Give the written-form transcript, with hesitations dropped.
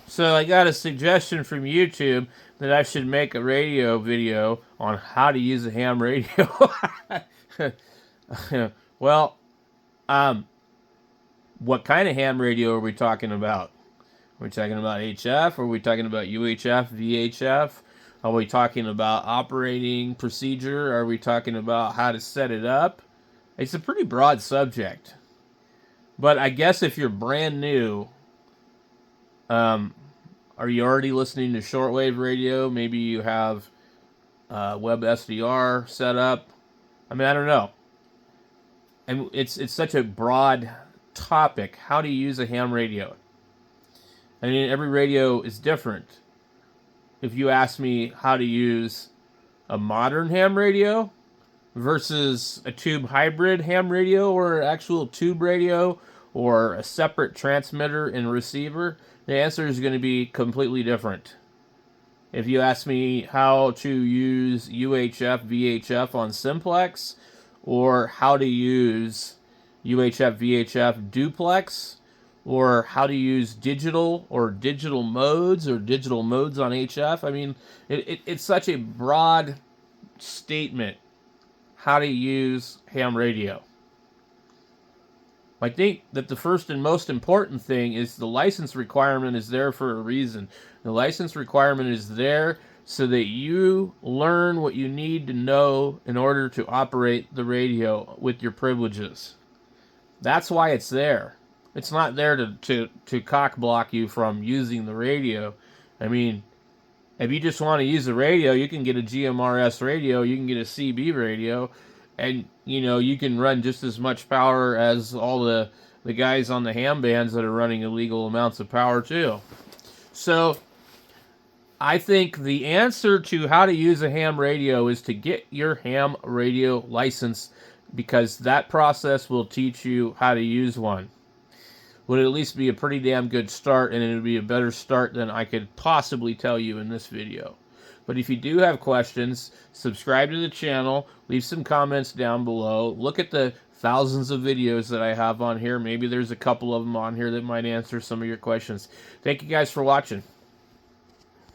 So I got a suggestion from YouTube that I should make a radio video on how to use a ham radio. Well, um, what kind of ham radio are we talking about? Are we talking about HF? Are we talking about UHF, VHF? Are we talking about operating procedure? Are we talking about how to set it up? It's a pretty broad subject. But I guess if you're brand new, um, are you already listening to shortwave radio? Maybe you have web SDR set up. I mean, I don't know. And it's such a broad topic. How do you use a ham radio? I mean, every radio is different. If you ask me how to use a modern ham radio versus a tube hybrid ham radio or an actual tube radio or a separate transmitter and receiver, the answer is going to be completely different. If you ask me how to use UHF, VHF on simplex, or how to use UHF, VHF duplex, or how to use digital or digital modes on HF, I mean, it's such a broad statement how to use ham radio. I think that the first and most important thing is the license requirement is there for a reason. The license requirement is there so that you learn what you need to know in order to operate the radio with your privileges. That's why it's there. It's not there to cock block you from using the radio. I mean, if you just want to use the radio, you can get a GMRS radio, you can get a CB radio, and you can run just as much power as all the guys on the ham bands that are running illegal amounts of power too. So I think the answer to how to use a ham radio is to get your ham radio license, because that process will teach you how to use one. Would at least be a pretty damn good start, and it would be a better start than I could possibly tell you in this video. But if you do have questions, subscribe to the channel, leave some comments down below, look at the thousands of videos that I have on here. Maybe there's a couple of them on here that might answer some of your questions. Thank you guys for watching.